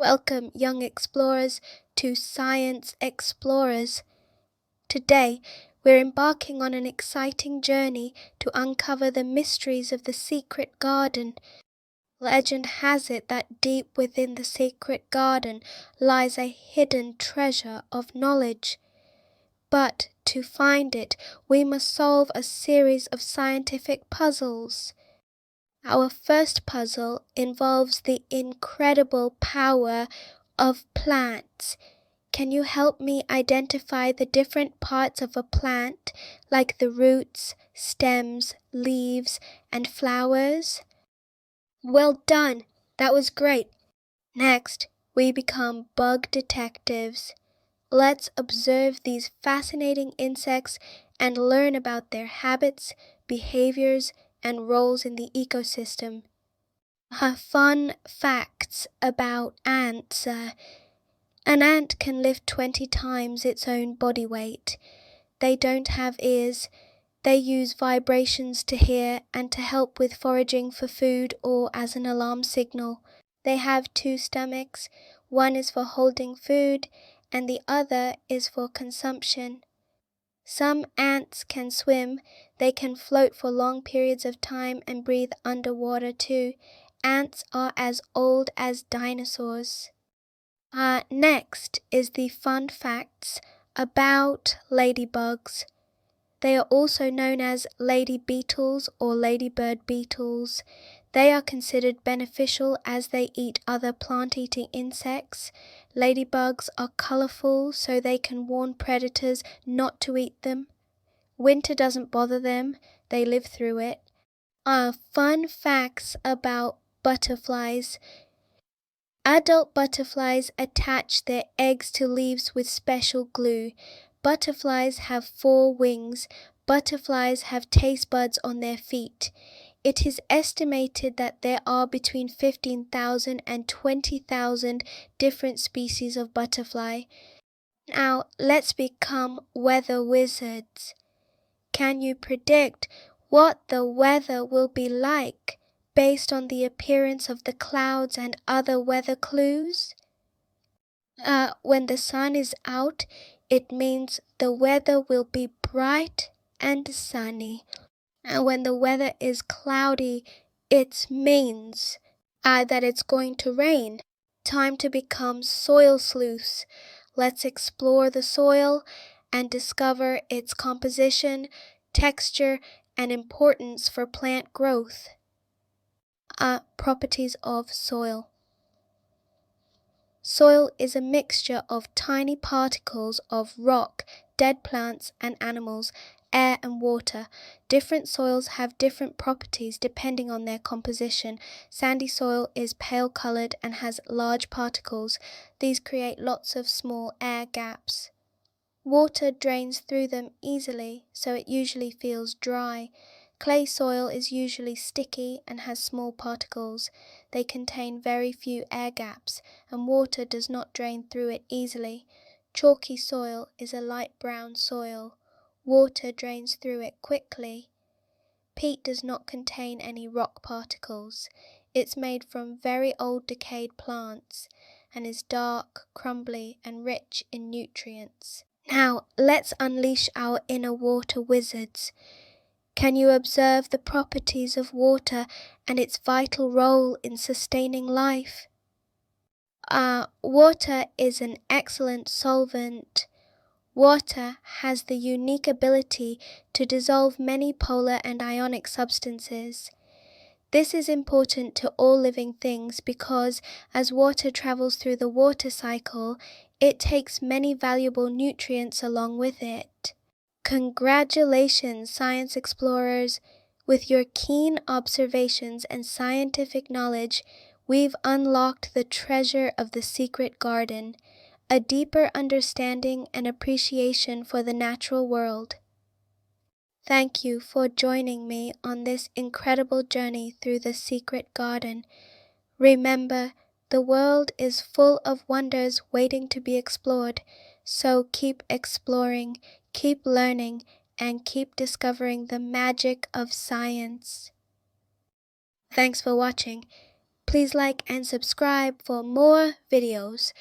Welcome, young explorers, to Science Explorers. Today, we're embarking on an exciting journey to uncover the mysteries of the secret garden. Legend has it that deep within the secret garden lies a hidden treasure of knowledge. But to find it, we must solve a series of scientific puzzles. Our first puzzle involves the incredible power of plants. Can you help me identify the different parts of a plant, like the roots, stems, leaves, and flowers? Well done! That was great. Next, we become bug detectives. Let's observe these fascinating insects and learn about their habits, behaviors, and roles in the ecosystem. Fun facts about ants. An ant can lift 20 times its own body weight. They don't have ears. They use vibrations to hear and to help with foraging for food or as an alarm signal. They have 2 stomachs. One is for holding food and the other is for consumption. Some ants can swim. They can float for long periods of time and breathe underwater too. Ants are as old as dinosaurs. Next is the fun facts about ladybugs. They are also known as lady beetles or ladybird beetles. They are considered beneficial as they eat other plant-eating insects. Ladybugs are colorful so they can warn predators not to eat them. Winter doesn't bother them, they live through it. Fun facts about butterflies. Adult butterflies attach their eggs to leaves with special glue. Butterflies have 4 wings. Butterflies have taste buds on their feet. It is estimated that there are between 15,000 and 20,000 different species of butterfly. Now, let's become weather wizards. Can you predict what the weather will be like based on the appearance of the clouds and other weather clues? When the sun is out, it means the weather will be bright and sunny. And when the weather is cloudy, it means that it's going to rain. Time to become soil sleuths. Let's explore the soil and discover its composition, texture, and importance for plant growth. Properties of soil. Soil is a mixture of tiny particles of rock, dead plants and animals, air and water. Different soils have different properties depending on their composition. Sandy soil is pale-colored and has large particles. These create lots of small air gaps. Water drains through them easily, so it usually feels dry. Clay soil is usually sticky and has small particles. They contain very few air gaps, and water does not drain through it easily. Chalky soil is a light brown soil. Water drains through it quickly. Peat does not contain any rock particles. It's made from very old decayed plants and is dark, crumbly, and rich in nutrients. Now, let's unleash our inner water wizards. Can you observe the properties of water and its vital role in sustaining life? Water is an excellent solvent. Water has the unique ability to dissolve many polar and ionic substances. This is important to all living things because as water travels through the water cycle, it takes many valuable nutrients along with it. Congratulations, science explorers! With your keen observations and scientific knowledge, we've unlocked the treasure of the secret garden, a deeper understanding and appreciation for the natural world. Thank you for joining me on this incredible journey through the secret garden. Remember, the world is full of wonders waiting to be explored, so keep exploring, keep learning, and keep discovering the magic of science. Thanks for watching. Please like and subscribe for more videos.